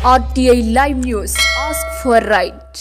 RTI Live News. Ask for right.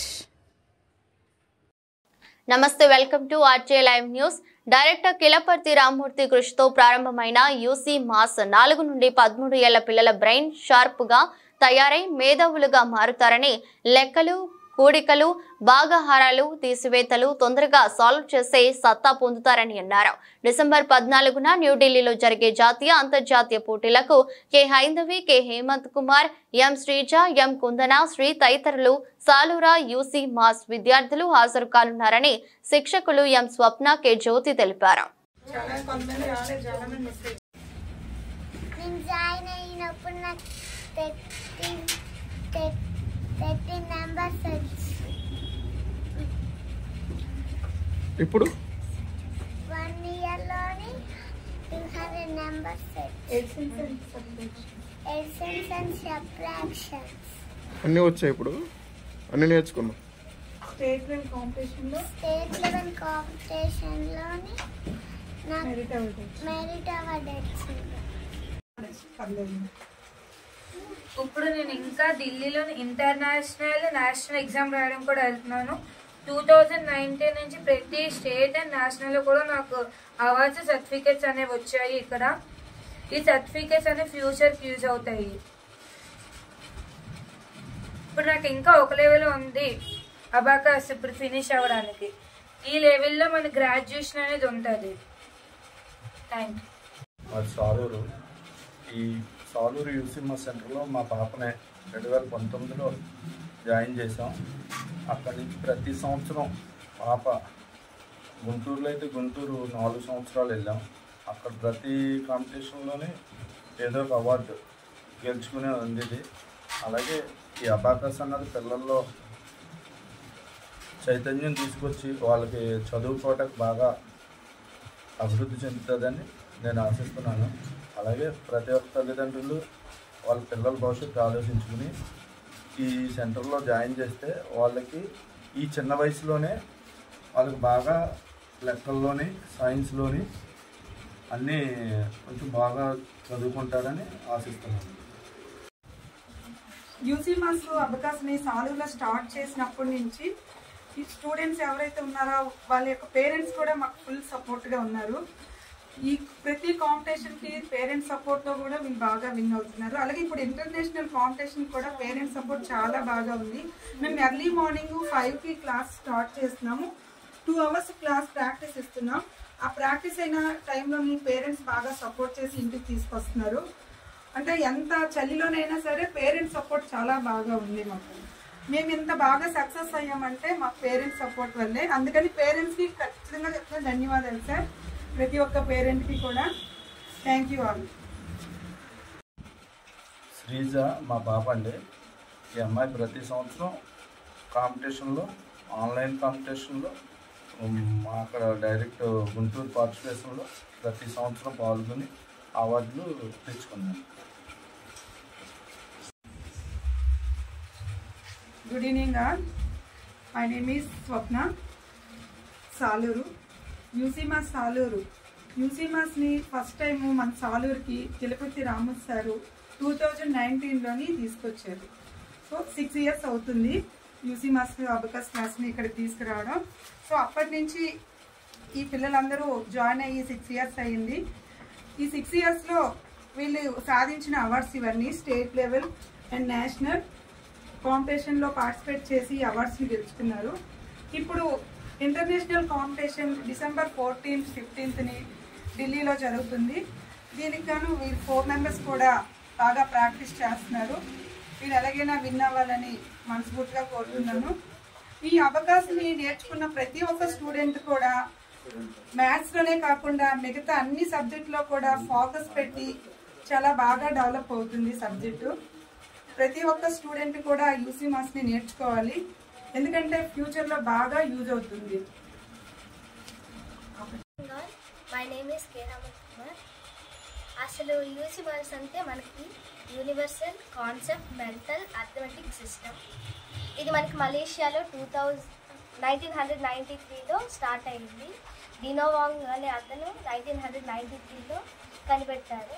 నమస్తే, welcome to RTI Live News. Director Kilaparthi Rammurthy కృషితో ప్రారంభమైన UC mass 4 నుండి 13 ఏళ్ల పిల్లల బ్రెయిన్ షార్ప్ గా తయారై మేధావులుగా మారుతారని, లెక్కలు, కూడికలు, భాగాహారాలు, తీసివేతలు తొందరగా సాల్వ్ చేసే సత్తా పొందుతారని అన్నారు. డిసెంబర్ 14న న్యూఢిల్లీలో జరిగే జాతీయ అంతర్జాతీయ పోటీలకు కె హైందవి, కె హేమంత్ కుమార్, ఎం శ్రీజ, ఎం కుందన, శ్రీ తదితరులు సాలూరా యూసీ మాస్ విద్యార్థులు హాజరు కానున్నారని శిక్షకులు ఎం స్వప్న, కె జ్యోతి తెలిపారు. ఇప్పుడు 1 year లోని 200 numbers additions and subtractions అన్నీ వచ్చాయి. ఇప్పుడు అన్నీ నేర్చుకున్నాం. స్టేట్ లెవెల్ కాంపిటీషన్ లోని మెరిట్ అవార్డు వచ్చింది. ఇప్పుడు నేను ఇంకా ఢిల్లీలో ఇంటర్నేషనల్ నేషనల్ ఎగ్జామ్ రాయడం కూడా వెళ్తున్నాను. 2019 నుంచి ప్రతి స్టేట్ అండ్ నేషనల్లో కూడా నాకు అవార్డ్స్, సర్టిఫికేట్స్ అనేవి వచ్చాయి. ఇక్కడ ఈ సర్టిఫికేట్స్ అనేవి ఫ్యూచర్కి యూజ్ అవుతాయి. ఇప్పుడు నాకు ఇంకా ఒక లెవెల్ ఉంది అబాకస్ ఇప్పుడు ఫినిష్ అవ్వడానికి. ఈ లెవెల్లో మన గ్రాడ్యుయేషన్ అనేది ఉంటుంది. Thank you. సాలూరు ఈ సాలూరు యూసీ మాస్ సెంటర్లో మా పాపనే 2019లో జాయిన్ చేసాం. అక్కడి నుంచి ప్రతి సంవత్సరం పాప గుంటూరులో అయితే గుంటూరు 4 సంవత్సరాలు వెళ్ళాం. అక్కడ ప్రతి కాంపిటీషన్లోనే ఏదో ఒక అవార్డు గెలుచుకునే ఉంది. అలాగే ఈ అబాకస్ అన్నది పిల్లల్లో చైతన్యం తీసుకొచ్చి వాళ్ళకి చదువుకోవటానికి బాగా అభివృద్ధి చెందుతుందని నేను ఆశిస్తున్నాను. అలాగే ప్రతి ఒక్క తల్లిదండ్రులు వాళ్ళ పిల్లల భవిష్యత్తు ఆలోచించుకుని ఈ సెంటర్లో జాయిన్ చేస్తే వాళ్ళకి ఈ చిన్న వయసులోనే వాళ్ళకి బాగా లెక్కల్లోని, సైన్స్లోని అన్నీ కొంచెం బాగా చదువుకుంటారని ఆశిస్తున్నాను. యూసీ మాస్ అబకాస్ని సాలూరులో స్టార్ట్ చేసినప్పటి నుంచి ఈ స్టూడెంట్స్ ఎవరైతే ఉన్నారో వాళ్ళ యొక్క పేరెంట్స్ కూడా మాకు ఫుల్ సపోర్ట్గా ఉన్నారు. ఈ ప్రతి కాంపిటీషన్కి పేరెంట్స్ సపోర్ట్తో కూడా వీళ్ళు బాగా విన్ అవుతున్నారు. అలాగే ఇప్పుడు ఇంటర్నేషనల్ కాంపిటీషన్ కూడా పేరెంట్స్ సపోర్ట్ చాలా బాగా ఉంది. మేము ఎర్లీ మార్నింగ్ 5కి క్లాస్ స్టార్ట్ చేస్తున్నాము. 2 hours క్లాస్ ప్రాక్టీస్ ఇస్తున్నాం. ఆ ప్రాక్టీస్ అయిన టైంలో మీ పేరెంట్స్ బాగా సపోర్ట్ చేసి ఇంటికి తీసుకొస్తున్నారు. అంటే ఎంత చలిలోనైనా సరే పేరెంట్స్ సపోర్ట్ చాలా బాగా ఉంది మాకు. మేము ఇంత బాగా సక్సెస్ అయ్యామంటే మా పేరెంట్స్ సపోర్ట్ వల్లే. అందుకని పేరెంట్స్కి ఖచ్చితంగా చెప్తున్నా ధన్యవాదాలు సార్. ప్రతి ఒక్క పేరెంట్కి కూడా థ్యాంక్ యూ ఆల్. శ్రీజ మా పాప అండి. ఈ అమ్మాయి ప్రతి సంవత్సరం కాంపిటీషన్లో, ఆన్లైన్ కాంపిటీషన్లో, అక్కడ డైరెక్ట్ గుంటూరు పార్టిసిపేషన్లో ప్రతి సంవత్సరం పాల్గొని అవార్డులు తెచ్చుకున్నాను. Good evening all. My name is Swapna. Saluru UCMAS Saluru. యూసీ మాస్ని ఫస్ట్ టైము మన సాలూరుకి కిలపర్తి రామ్మూర్తి సారు 2019లోని తీసుకొచ్చారు. సో 6 years అవుతుంది యూసీ మాస్ అబకాస్ క్లాస్ని ఇక్కడికి తీసుకురావడం. సో అప్పటి నుంచి ఈ పిల్లలందరూ జాయిన్ అయ్యి 6 years అయ్యింది. ఈ 6 yearsలో వీళ్ళు సాధించిన అవార్డ్స్ ఇవన్నీ స్టేట్ లెవెల్ అండ్ నేషనల్ కాంపిటీషన్లో పార్టిసిపేట్ చేసి అవార్డ్స్ని గెలుచుకున్నారు. ఇప్పుడు international competition December 14th, 15th ఢిల్లీలో జరుగుతుంది. దీనికి గాను వీళ్ళు 4 members కూడా బాగా ప్రాక్టీస్ చేస్తున్నారు. వీళ్ళు ఎలాగైనా విన్ అవ్వాలని మనస్ఫూర్తిగా కోరుతున్నాను. ఈ అవకాశాన్ని నేర్చుకున్న ప్రతి ఒక్క స్టూడెంట్ కూడా మ్యాథ్స్లోనే కాకుండా మిగతా అన్ని సబ్జెక్టులో కూడా ఫోకస్ పెట్టి చాలా బాగా డెవలప్ అవుతుంది సబ్జెక్టు. ప్రతి ఒక్క స్టూడెంట్ కూడా యూసీ మాస్ని నేర్చుకోవాలి, ఎందుకంటే ఫ్యూచర్లో బాగా యూజ్ అవుతుంది. My name is K Hemanth Kumar. అసలు యూసీ మాస్ అంటే మనకి universal concept mental arithmetic system. ఇది మనకి మలేషియాలో 1993లో స్టార్ట్ అయింది. డినో వాంగ్ అనే అతను 1993లో కనిపెట్టారు.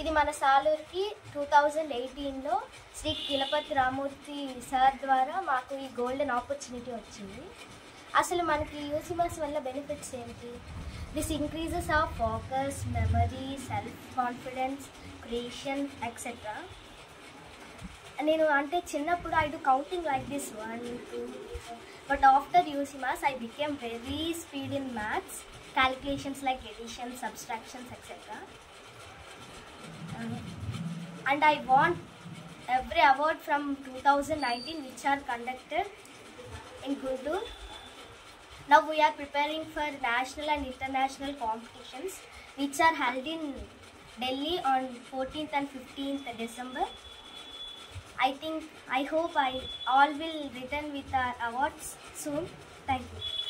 ఇది మన సాలూరుకి 2018లో శ్రీ కిలపతి రామూర్తి సార్ ద్వారా మాకు ఈ గోల్డెన్ ఆపర్చునిటీ వచ్చింది. అసలు మనకి యూసీమాస్ వల్ల బెనిఫిట్స్ ఏంటి? This increases of focus, memory, self confidence, creation etcetera. నేను అంటే చిన్నప్పుడు I do counting like this 1, 2, 3, 4. But after UCMAS I became very speed in maths, calculations like addition, subtractions, etc. And I won every award from 2019 which are conducted in Guntur. Now we are preparing for national and international competitions which are held in Delhi on 14th and 15th December. I hope I all will return with our awards soon. Thank you.